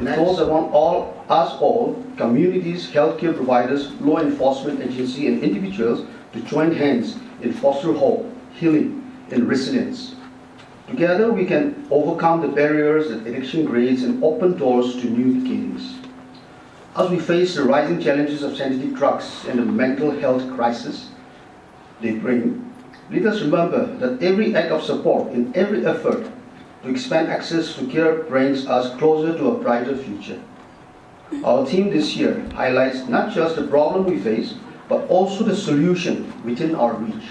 calls upon all, communities, healthcare providers, law enforcement agencies, and individuals to join hands in foster hope, healing, and resilience. Together, we can overcome the barriers that addiction creates and open doors to new beginnings. As we face the rising challenges of synthetic drugs and the mental health crisis they bring, let us remember that every act of support and every effort to expand access to care brings us closer to a brighter future. Our theme this year highlights not just the problem we face, but also the solution within our reach.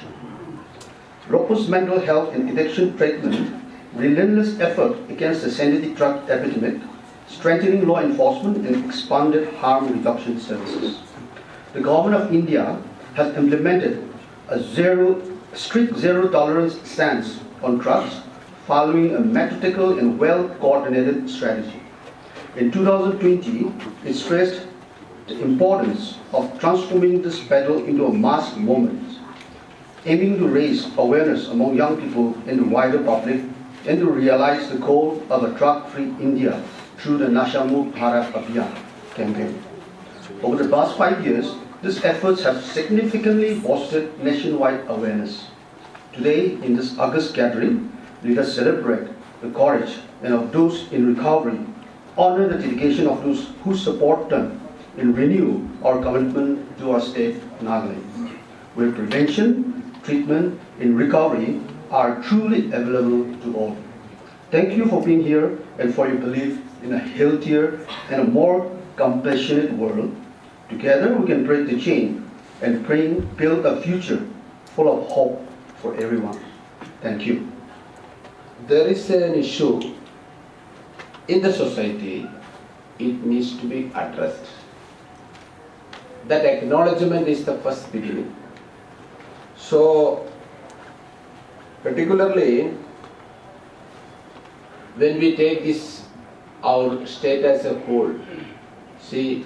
Robust mental health and addiction treatment, relentless effort against the synthetic drug epidemic, strengthening law enforcement, and expanded harm reduction services. The Government of India has implemented a strict zero tolerance stance on drugs, following a methodical and well-coordinated strategy. In 2020, it stressed the importance of transforming this battle into a mass movement, aiming to raise awareness among young people and the wider public, and to realize the goal of a drug-free India through the Nashamukht Bharat Abhiyan campaign. Over the past 5 years, these efforts have significantly boosted nationwide awareness. Today, in this August gathering, let us celebrate the courage of those in recovery, honor the dedication of those who support them, and renew our commitment to our state, Nagaland, where prevention, treatment, and recovery are truly available to all. Thank you for being here and for your belief in a healthier and a more compassionate world. Together we can break the chain and build a future full of hope for everyone. Thank you. There is an issue in the society, it needs to be addressed. That acknowledgement is the first beginning. So, particularly when we take this, our state as a whole, see,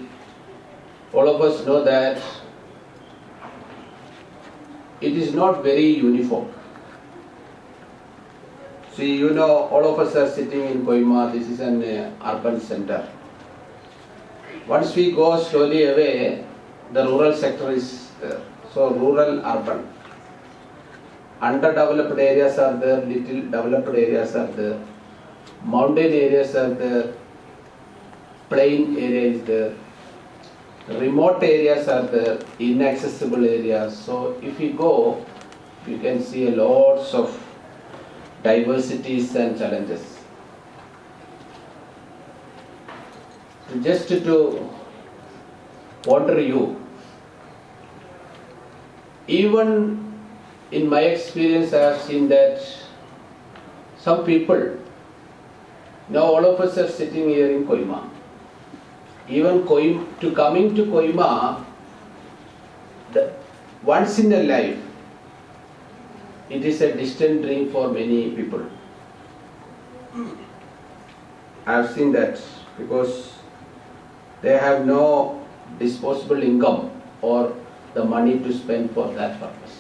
all of us know that it is not very uniform. See, you know, all of us are sitting in Kohima, this is an urban center. Once we go slowly away, the rural sector is there. So, rural, urban. Underdeveloped areas are there, little developed areas are there, mountain areas are there, plain area is there, remote areas are there, inaccessible areas. So if you go, you can see a lots of diversities and challenges. Just to wonder you, even in my experience, I have seen that some people, now all of us are sitting here in Kohima. Even coming to Kohima, once in a life, it is a distant dream for many people. I have seen that because they have no disposable income or the money to spend for that purpose.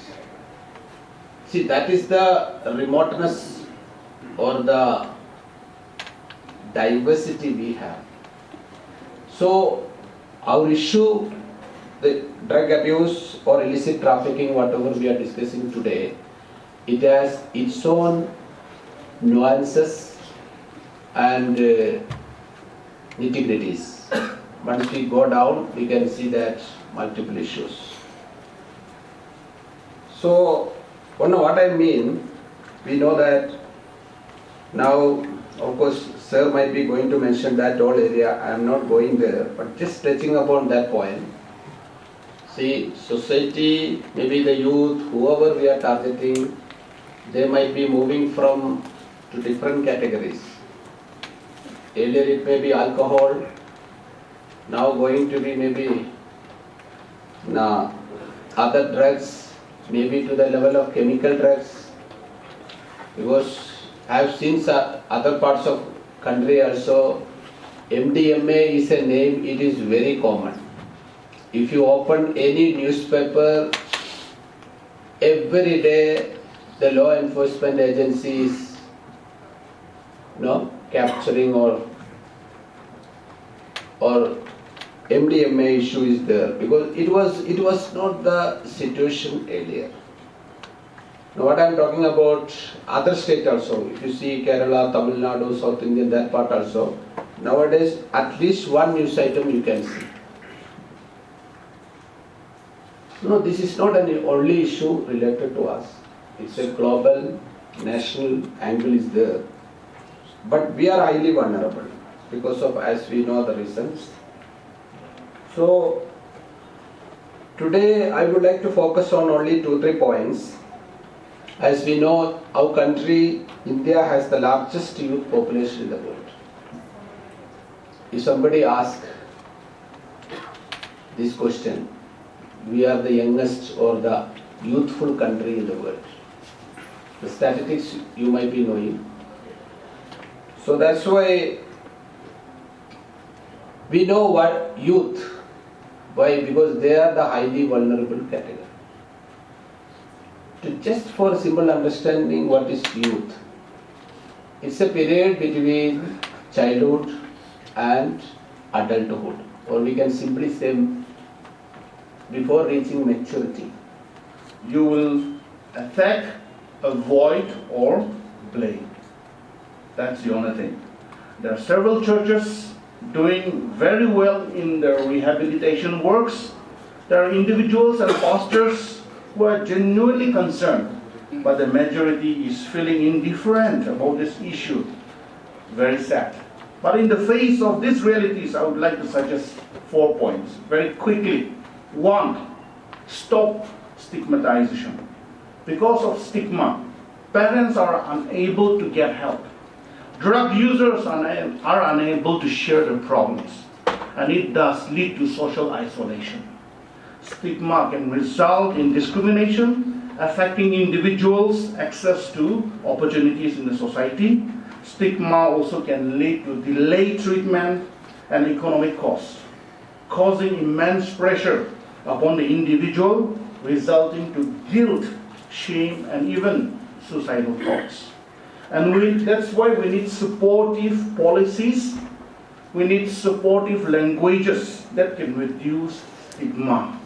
See, that is the remoteness or the diversity we have. So, our issue, the drug abuse or illicit trafficking, whatever we are discussing today, it has its own nuances and nitty-gritties. Once we go down, we can see that multiple issues. So, what I mean, we know that now, of course, sir might be going to mention that whole area. I am not going there, but just touching upon that point. See, society, maybe the youth, whoever we are targeting, they might be moving to different categories. Earlier it may be alcohol, now going to be maybe other drugs, maybe to the level of chemical drugs, because I have seen other parts of country also, MDMA is a name, it is very common. If you open any newspaper, every day the law enforcement agencies capturing or or MDMA issue is there, because it was not the situation earlier. Now what I am talking about, other states also, if you see Kerala, Tamil Nadu, South India, that part also, nowadays at least one news item you can see. No, this is not an only issue related to us. It's a global, national angle is there. But we are highly vulnerable because of, as we know, the reasons. So today I would like to focus on only 2-3 points. As we know, our country, India, has the largest youth population in the world. If somebody asks this question, we are the youngest or the youthful country in the world. The statistics you might be knowing. So that's why we know what youth. Why? Because they are the highly vulnerable category. Just for simple understanding, what is youth? It's a period between childhood and adulthood, or we can simply say before reaching maturity. You will attack, avoid, or blame. That's the only thing. There are several churches doing very well in their rehabilitation works. There are individuals and pastors who are genuinely concerned, but the majority is feeling indifferent about this issue. Very sad. But in the face of these realities, I would like to suggest 4 points very quickly. 1, stop stigmatization. Because of stigma, parents are unable to get help. Drug users are unable to share their problems, and it does lead to social isolation. Stigma can result in discrimination, affecting individuals' access to opportunities in the society. Stigma also can lead to delayed treatment and economic costs, causing immense pressure upon the individual, resulting to guilt, shame, and even suicidal thoughts. And that's why we need supportive policies, we need supportive languages that can reduce stigma.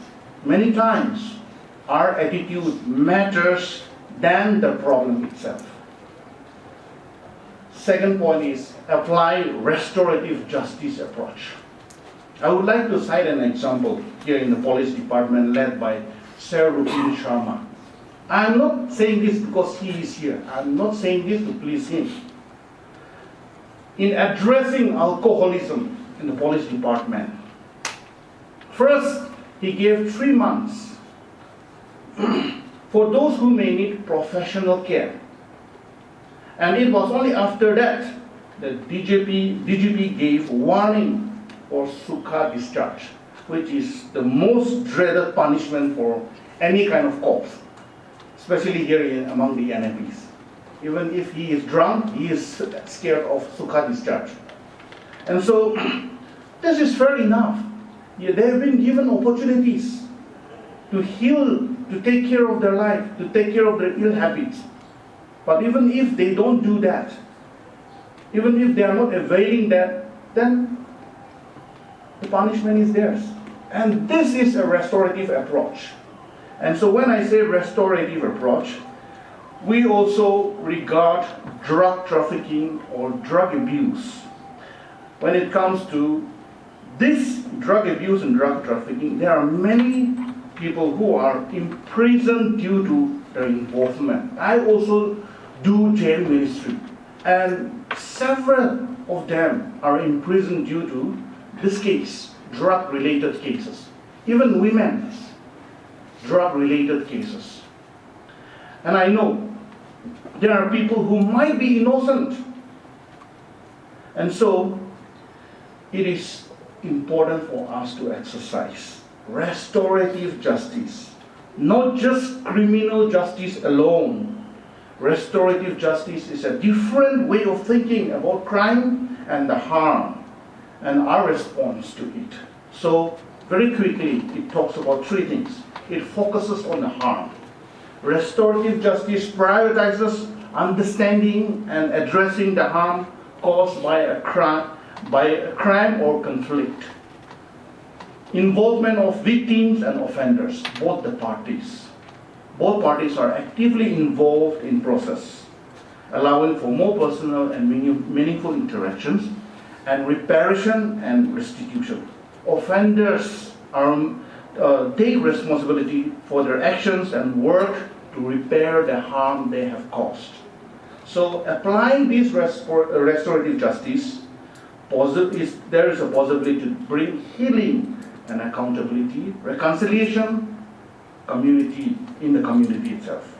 Many times, our attitude matters than the problem itself. Second point is apply restorative justice approach. I would like to cite an example here in the police department led by Sir Rupin Sharma. I am not saying this because he is here. I am not saying this to please him. In addressing alcoholism in the police department, first he gave 3 months for those who may need professional care. And it was only after that that DGP gave warning for Sukha discharge, which is the most dreaded punishment for any kind of cops, especially here among the NMPs. Even if he is drunk, he is scared of Sukha discharge. And so, this is fair enough. Yeah, they have been given opportunities to heal, to take care of their life, to take care of their ill habits. But even if they don't do that, even if they are not availing that, then the punishment is theirs. And this is a restorative approach. And so when I say restorative approach, we also regard drug trafficking or drug abuse. When it comes to this drug abuse and drug trafficking, there are many people who are imprisoned due to their involvement. I also do jail ministry, and several of them are imprisoned due to this case, drug-related cases. Even women, drug-related cases. And I know there are people who might be innocent. And so it is important for us to exercise restorative justice, not just criminal justice alone. Restorative justice is a different way of thinking about crime and the harm and our response to it. So very quickly, it talks about 3 things. It focuses on the harm. Restorative justice prioritizes understanding and addressing the harm caused by a crime by a crime or conflict. Involvement of victims and offenders, both the parties. Both parties are actively involved in process, allowing for more personal and meaningful interactions, and reparation and restitution. Offenders take responsibility for their actions and work to repair the harm they have caused. So applying this restorative justice, there is a possibility to bring healing and accountability, reconciliation, community in the community itself.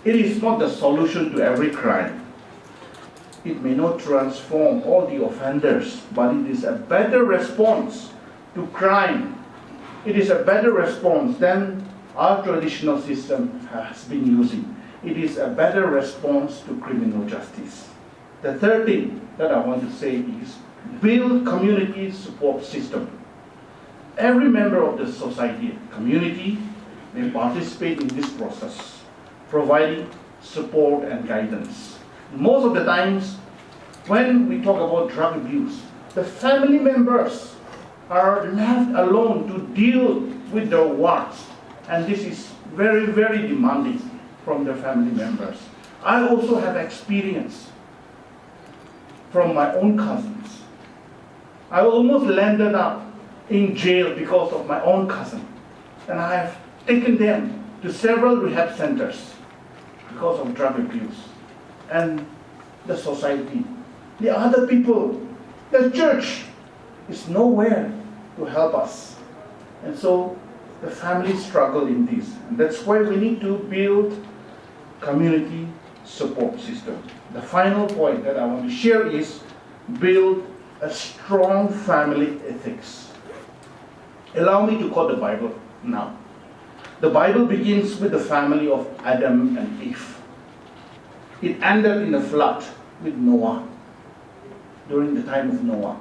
It is not the solution to every crime. It may not transform all the offenders, but it is a better response to crime. It is a better response than our traditional system has been using. It is a better response to criminal justice. The third thing that I want to say is build community support system. Every member of the society, community, may participate in this process, providing support and guidance. Most of the times, when we talk about drug abuse, the family members are left alone to deal with their wards, and this is very, very demanding from their family members. I also have experience from my own cousins. I almost landed up in jail because of my own cousin, and I have taken them to several rehab centers because of drug abuse. And the society, the other people, the church is nowhere to help us. And so the families struggle in this. And that's why we need to build community support system. The final point that I want to share is build a strong family ethics. Allow me to quote the Bible now. The Bible begins with the family of Adam and Eve. It ended in a flood with Noah, during the time of Noah.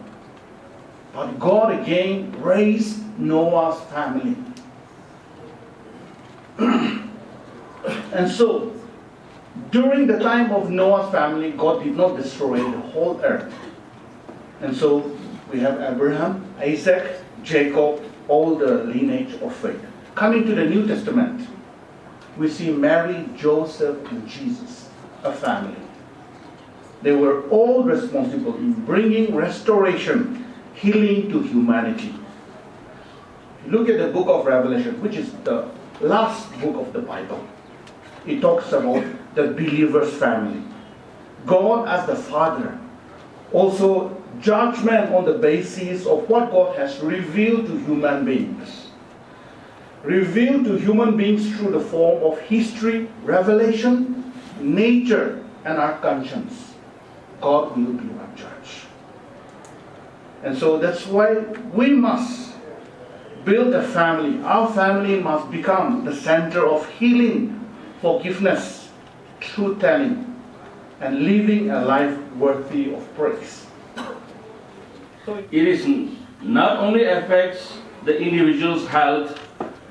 But God again raised Noah's family. And so, during the time of Noah's family, God did not destroy the whole earth. And so, we have Abraham, Isaac, Jacob, all the lineage of faith. Coming to the New Testament, we see Mary, Joseph, and Jesus, a family. They were all responsible in bringing restoration, healing to humanity. Look at the book of Revelation, which is the last book of the Bible. It talks about the believer's family. God as the Father, also judgment on the basis of what God has revealed to human beings. Revealed to human beings through the form of history, revelation, nature, and our conscience. God will be our judge. And so that's why we must build a family. Our family must become the center of healing, forgiveness, truth-telling, and living a life worthy of praise. It is not only affects the individual's health,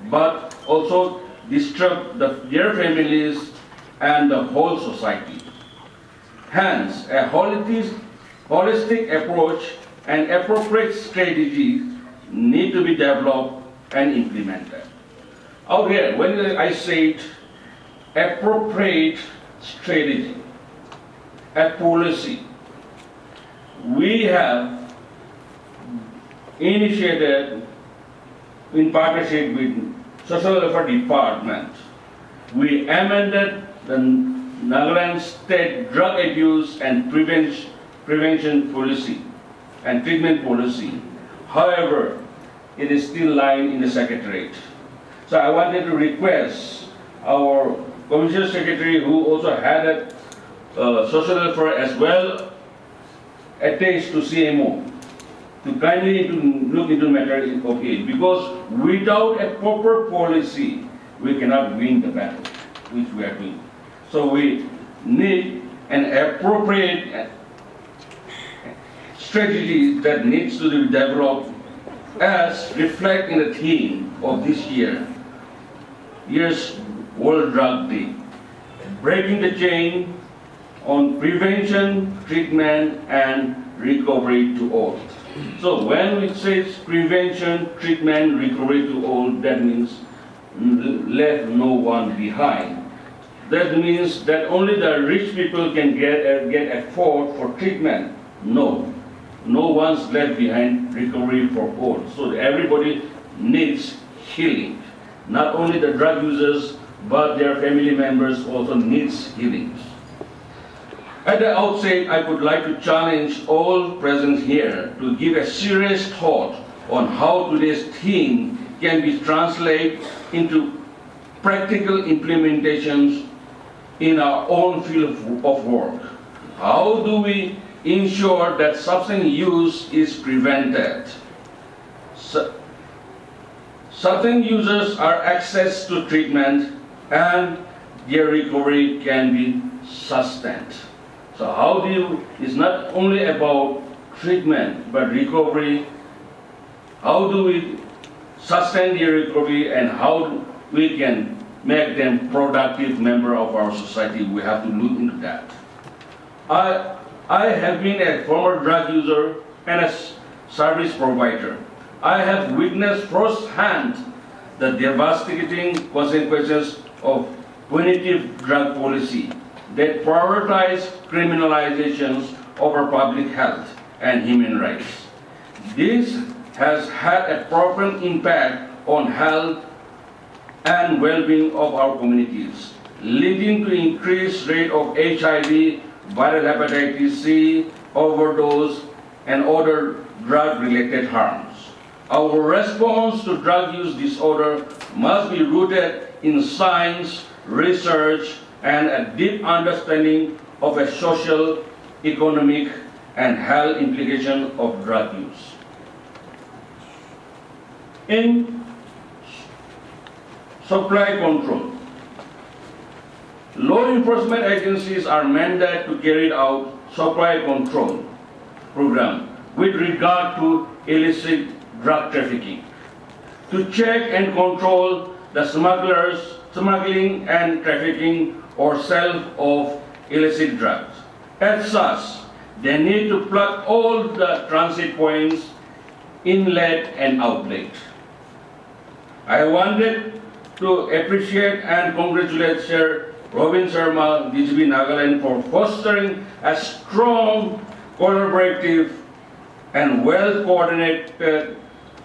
but also disrupt their families and the whole society. Hence, a holistic approach and appropriate strategies need to be developed and implemented. Out here, when I say appropriate strategy, a policy, we have initiated in partnership with Social Welfare Department. We amended the Nagaland State Drug Abuse and Prevention Policy and Treatment Policy. However, it is still lying in the Secretariat. So I wanted to request our Commissioner Secretary, who also had social welfare as well, attached to CMO, to kindly look into the matter of it, because without a proper policy, we cannot win the battle which we are doing. So we need an appropriate strategy that needs to be developed as reflect in the theme of this year's World Drug Day. Breaking the chain on prevention, treatment, and recovery to all. So when we say prevention, treatment, recovery to all, that means left no one behind. That means that only the rich people can get afford for treatment. No, no one's left behind. Recovery for all. So everybody needs healing. Not only the drug users, but their family members also needs healing. At the outset, I would like to challenge all present here to give a serious thought on how today's theme can be translated into practical implementations in our own field of work. How do we ensure that substance use is prevented? Substance users are access to treatment and their recovery can be sustained. So how do you, it's not only about treatment, but recovery. How do we sustain their recovery and how we can make them productive member of our society? We have to look into that. I have been a former drug user and a service provider. I have witnessed firsthand the devastating consequences of punitive drug policy that prioritize criminalizations over public health and human rights. This has had a profound impact on health and well-being of our communities, leading to increased rate of HIV, viral hepatitis C, overdose, and other drug-related harms. Our response to drug use disorder must be rooted in science, research, and a deep understanding of a social, economic, and health implication of drug use. In supply control, law enforcement agencies are mandated to carry out supply control program with regard to illicit drug trafficking, to check and control the smuggling and trafficking or sale of illicit drugs. As such, they need to plug all the transit points, inlet and outlet. I wanted to appreciate and congratulate Sir Rupin Sharma, DGP Nagaland, for fostering a strong, collaborative and well-coordinated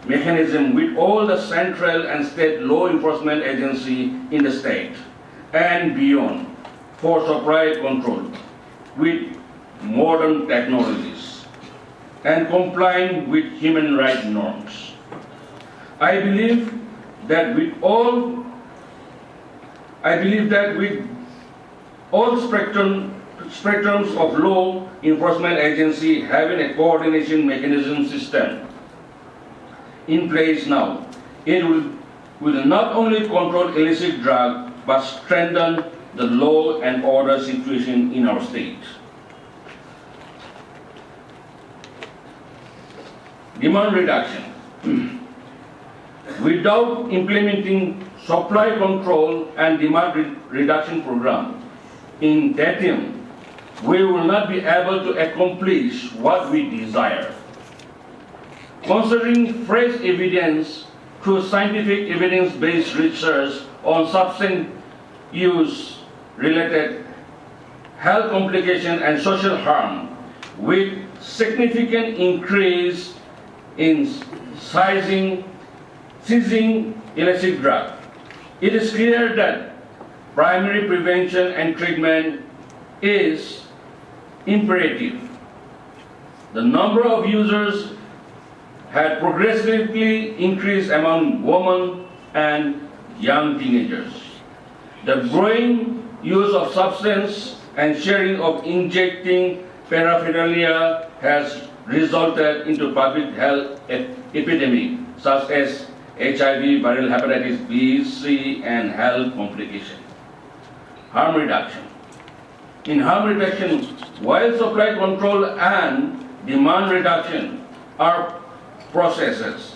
mechanism with all the central and state law enforcement agencies in the state and beyond for supply control with modern technologies and complying with human rights norms. I believe that with all spectrums of law enforcement agency having a coordination mechanism system in place now, it will not only control illicit drug but strengthen the law and order situation in our state. Demand reduction. Without implementing supply control and demand reduction program in tandem, we will not be able to accomplish what we desire. Considering fresh evidence through scientific evidence-based research on substance use-related health complication and social harm, with significant increase in seizing illicit drug, it is clear that primary prevention and treatment is imperative. The number of users had progressively increased among women and young teenagers. The growing use of substance and sharing of injecting paraphernalia has resulted into public health epidemic such as HIV, viral hepatitis B, C, and health complications. Harm reduction. In harm reduction, while supply control and demand reduction are processes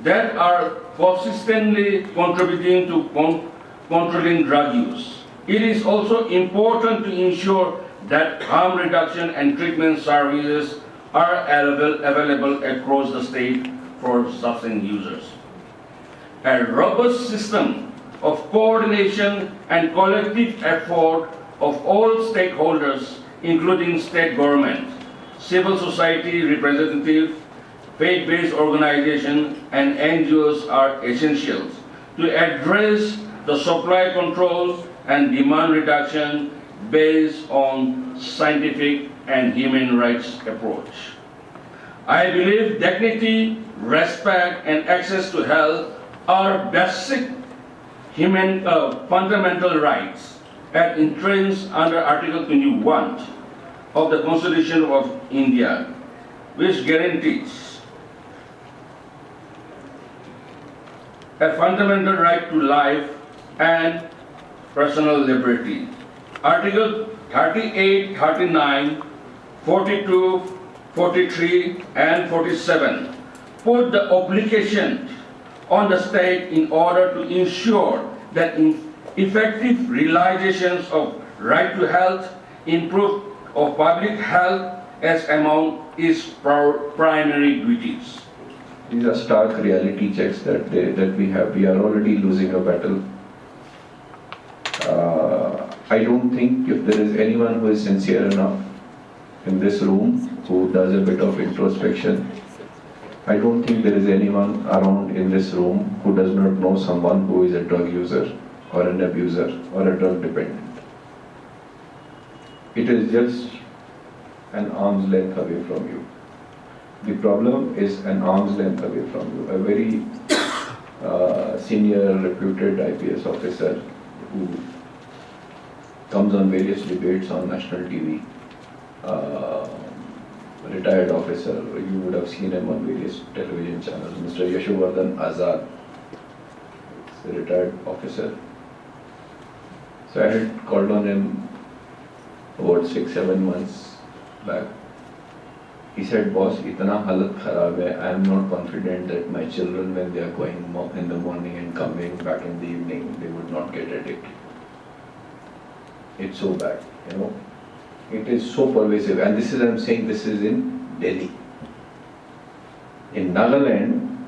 that are consistently contributing to controlling drug use, it is also important to ensure that harm reduction and treatment services are available across the state for substance users. A robust system of coordination and collective effort of all stakeholders, including state government, civil society representatives, faith-based organizations, and NGOs are essential to address the supply control and demand reduction based on scientific and human rights approach. I believe dignity, respect, and access to health are basic human fundamental rights as entrenched under Article 21 of the Constitution of India, which guarantees a fundamental right to life and personal liberty. Article 38, 39, 42, 43, and 47 put the obligation on the state in order to ensure that effective realizations of right to health, improve of public health as among its primary duties. These are stark reality checks that we have. We are already losing a battle. I don't think if there is anyone who is sincere enough in this room who does a bit of introspection, I don't think there is anyone around in this room who does not know someone who is a drug user or an abuser or a drug dependent. It is just an arm's length away from you. The problem is an arm's length away from you. A very senior, reputed IPS officer who comes on various debates on national TV, retired officer, you would have seen him on various television channels, Mr. Yashovardhan Azad, a retired officer. So I had called on him about 6-7 months back. He said, boss, itana halat kharab hai, I am not confident that my children, when they are going in the morning and coming back in the evening, they would not get addicted. It's so bad, you know. It is so pervasive, and this is, I'm saying, this is in Delhi. In Nagaland,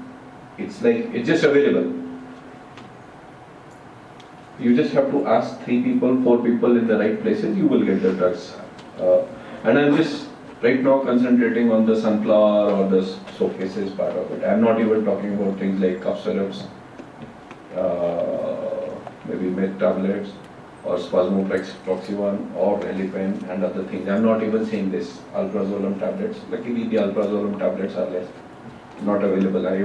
it's like, it's just available. You just have to ask 3 people, 4 people in the right places, you will get the drugs. And I'm just right now concentrating on the sunflower or the soap cases part of it. I'm not even talking about things like cough syrups, maybe meth tablets, or spasmoproxy-1 or Rupin and other things. I'm not even saying this. Alprazolam tablets. Luckily, the alprazolam tablets are less not available. I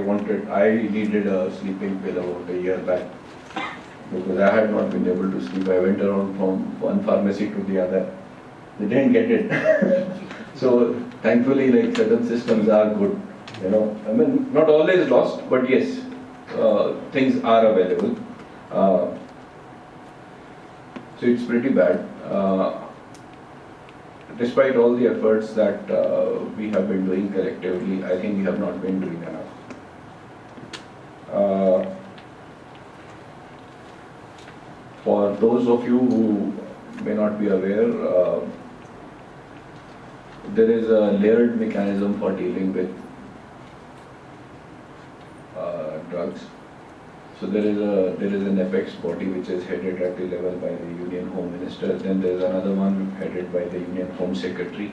needed a sleeping pill about a year back because I had not been able to sleep. I went around from one pharmacy to the other. They didn't get it. So thankfully, like, certain systems are good. You know, I mean, not always lost, but yes, things are available. So it's pretty bad. Despite all the efforts that we have been doing collectively, I think we have not been doing enough. For those of you who may not be aware, there is a layered mechanism for dealing with drugs. So there is an apex body which is headed at the level by the Union Home Minister. Then there is another one headed by the Union Home Secretary.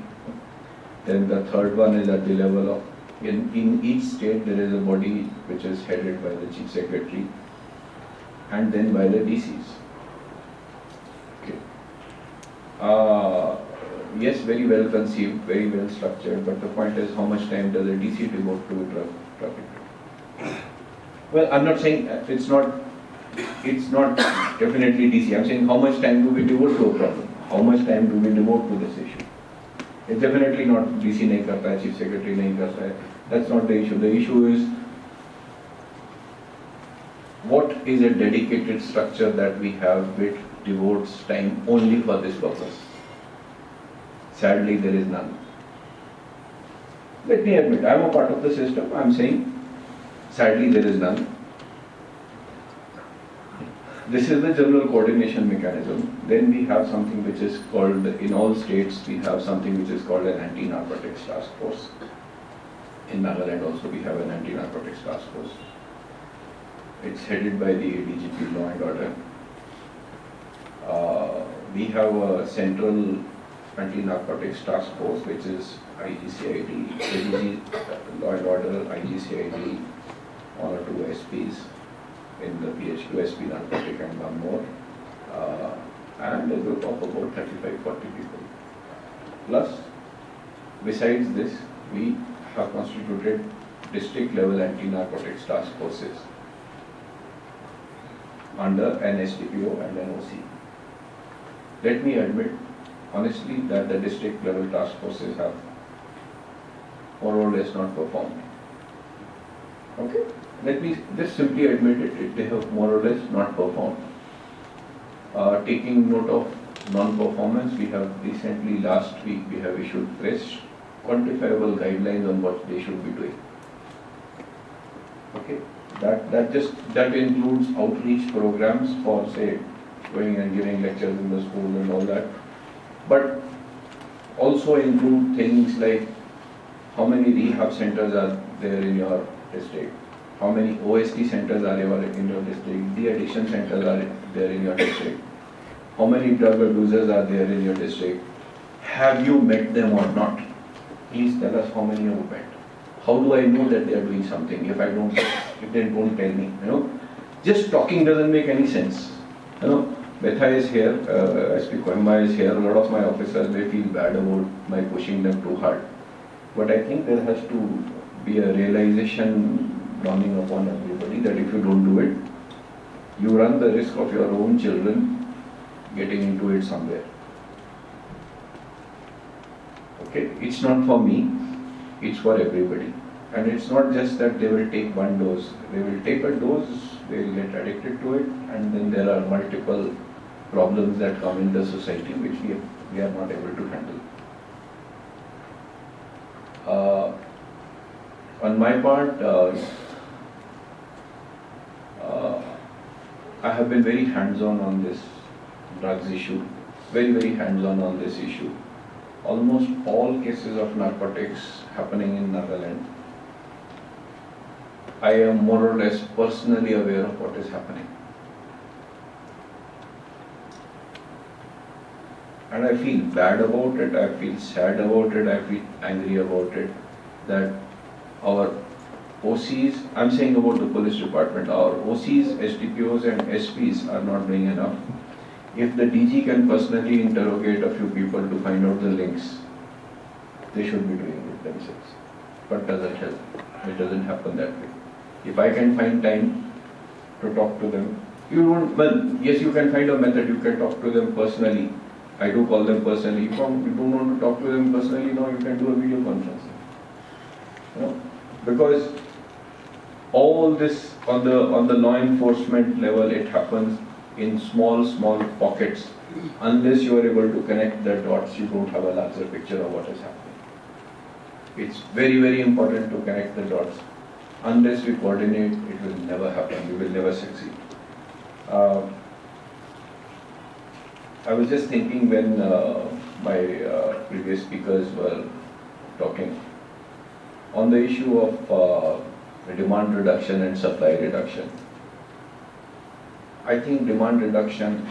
Then the third one is at the level of, in each state there is a body which is headed by the Chief Secretary and then by the DCs. Okay. Yes, very well conceived, very well structured, but the point is, how much time does a DC devote to drug trafficking? Well, I'm not saying it's not definitely DC. I'm saying how much time do we devote to a problem? How much time do we devote to this issue? It's definitely not DC nahi karta hai, Chief Secretary nahi karta hai. That's not the issue. The issue is what is a dedicated structure that we have which devotes time only for this purpose. Sadly, there is none. Let me admit, I'm a part of the system. I'm saying, sadly, there is none. This is the general coordination mechanism. Then we have something which is called, in all states, we have something which is called an anti-narcotics task force. In Nagaland also we have an anti-narcotics task force. It's headed by the ADGP Law and Order. We have a central anti-narcotics task force which is IGCID, ADG Law and Order, IGCID, one or two SPs in the PH2 SP narcotic and one more, and a group of about 35-40 people. Plus, besides this, we have constituted district level anti-narcotics task forces under an SDPO and an OC. Let me admit honestly that the district level task forces have more or less not performed. Okay? Let me just simply admit it, they have more or less not performed. Taking note of non-performance, we have recently, last week, we have issued press quantifiable guidelines on what they should be doing. Okay? That includes outreach programs for, say, going and giving lectures in the school and all that. But also include things like how many rehab centers are there in your district, how many OST centers are there in your district, de-addiction centers are there in your district, how many drug abusers are there in your district, have you met them or not? Please tell us how many you have met. How do I know that they are doing something if they don't tell me? Just talking doesn't make any sense. Betha is here, SP Coimba is here, a lot of my officers, they feel bad about my pushing them too hard. But I think there has to be a realization dawning upon everybody that if you don't do it, you run the risk of your own children getting into it somewhere. Okay, it's not for me, it's for everybody. And it's not just that they will take one dose, they will take a dose, they will get addicted to it, and then there are multiple problems that come in the society which we are not able to handle. On my part, I have been very hands-on on this drugs issue, very hands-on on this issue. Almost all cases of narcotics happening in Nagaland, I am more or less personally aware of what is happening. And I feel bad about it, I feel sad about it, I feel angry about it, that our OCs, I'm saying about the police department, our OCs, SDPOs and SPs are not doing enough. If the DG can personally interrogate a few people to find out the links, they should be doing it themselves. But doesn't help, it doesn't happen that way. If I can find time to talk to them, yes, you can find a method, you can talk to them personally. I do call them personally. If you don't want to talk to them personally, now you can do a video conferencing. Because all this on the law enforcement level, it happens in small pockets. Unless you are able to connect the dots, you don't have a larger picture of what is happening. It's very important to connect the dots. Unless we coordinate, it will never happen. We will never succeed. I was just thinking when my previous speakers were talking on the issue of demand reduction and supply reduction. I think demand reduction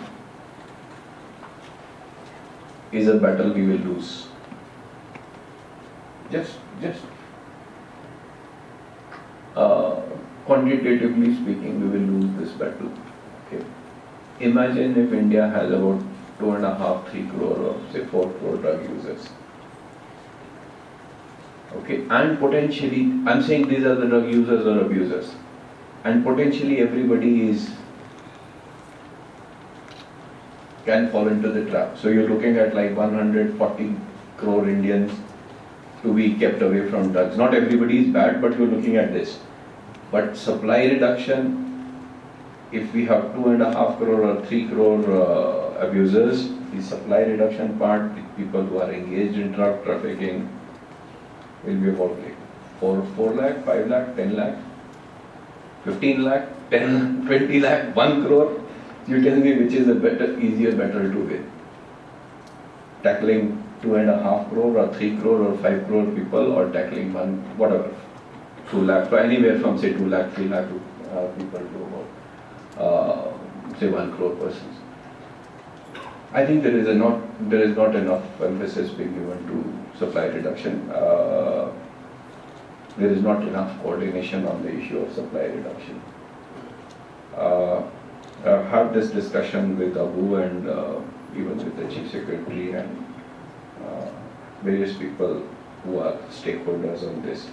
is a battle we will lose. Just quantitatively speaking, we will lose this battle. Okay. Imagine if India has about 2.5-3 crore or say 4 crore drug users. Okay, and potentially, I'm saying these are the drug users or abusers, and potentially everybody can fall into the trap. So you're looking at like 140 crore Indians to be kept away from drugs. Not everybody is bad, but you're looking at this. But supply reduction, if we have 2.5 crore or 3 crore abusers, the supply reduction part, the people who are engaged in drug trafficking, will be about like 4 lakh, 5 lakh, 10 lakh, 15 lakh, 10, 20 lakh, 1 crore. You tell me which is a better, easier battle to win. Tackling 2.5 crore or 3 crore or 5 crore people, or tackling one, whatever, 2 lakh, anywhere from say 2 lakh, 3 lakh people to about say 1 crore persons. I think there is not enough emphasis being given to supply reduction. There is not enough coordination on the issue of supply reduction. I've had this discussion with Abu and even with the Chief Secretary and various people who are stakeholders on this.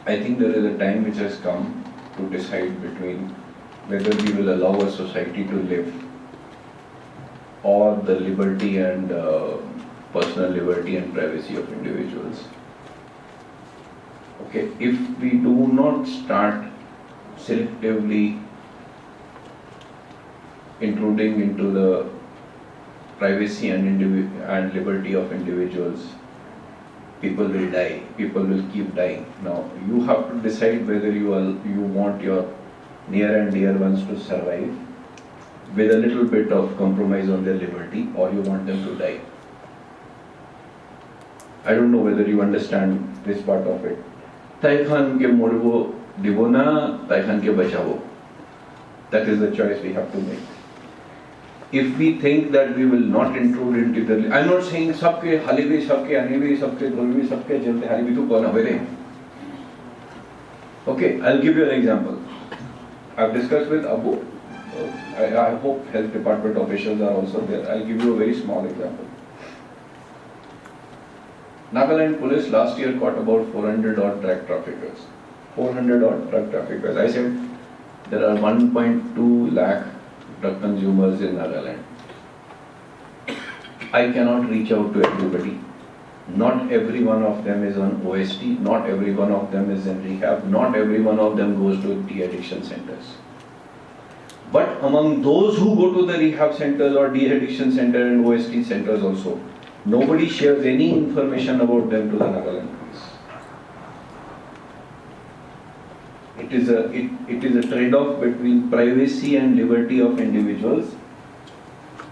I think there is a time which has come to decide between whether we will allow a society to live or the liberty and personal liberty and privacy of individuals. Okay, if we do not start selectively intruding into the privacy and liberty of individuals, people will die, people will keep dying. Now, you have to decide whether you want your near and dear ones to survive with a little bit of compromise on their liberty, or you want them to die. I don't know whether you understand this part of it. Taikhan ke morbo dibona, taikhan ke bachavo. That is the choice we have to make. If we think that we will not intrude into the, I'm not saying sabke halibi, sabke anibi, sabke dhulbi, sabke jalte halibi tu kona vere. Okay, I'll give you an example. I've discussed with Abu. I hope health department officials are also there. I'll give you a very small example. Nagaland police last year caught about 400 odd drug traffickers. 400 odd drug traffickers. I said there are 1.2 lakh drug consumers in Nagaland. I cannot reach out to everybody. Not every one of them is on OST, not every one of them is in rehab, not every one of them goes to de-addiction centers. But among those who go to the rehab centers or de-addiction center and OST centers also, nobody shares any information about them to the Nagaland police. It is a trade-off between privacy and liberty of individuals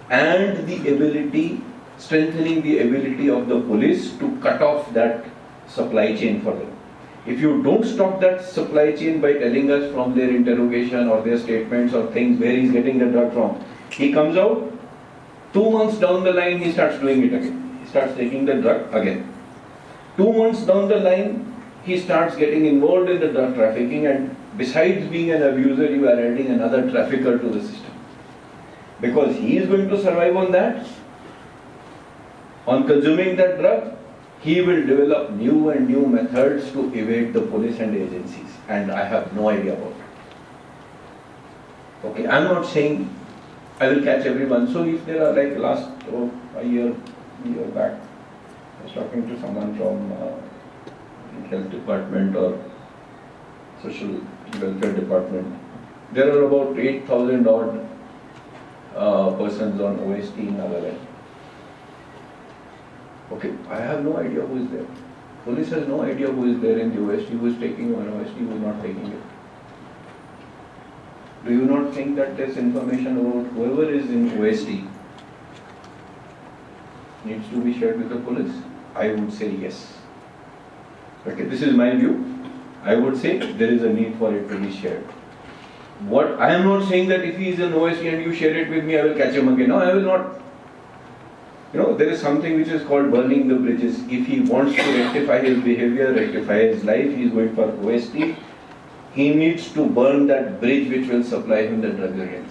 and the ability, strengthening the ability of the police to cut off that supply chain for them. If you don't stop that supply chain by telling us from their interrogation or their statements or things where he's getting the drug from, he comes out, 2 months down the line he starts doing it again. He starts taking the drug again. 2 months down the line he starts getting involved in the drug trafficking, and besides being an abuser, you are adding another trafficker to the system. Because he is going to survive on that, on consuming that drug, he will develop new and new methods to evade the police and agencies, and I have no idea about it. Okay, I'm not saying I will catch everyone. So if there are like a year back, I was talking to someone from health department or social welfare department. There are about 8,000 odd persons on OST in Nagaland. Okay, I have no idea who is there. Police has no idea who is there in the OST, who is taking one OST, who is not taking it. Do you not think that this information about whoever is in OST needs to be shared with the police? I would say yes. Okay, this is my view. I would say there is a need for it to be shared. What I am not saying that if he is in OST and you share it with me, I will catch him again. No, I will not. You know, there is something which is called burning the bridges. If he wants to rectify his behavior, rectify his life, he is going for OST, he needs to burn that bridge which will supply him the drug again.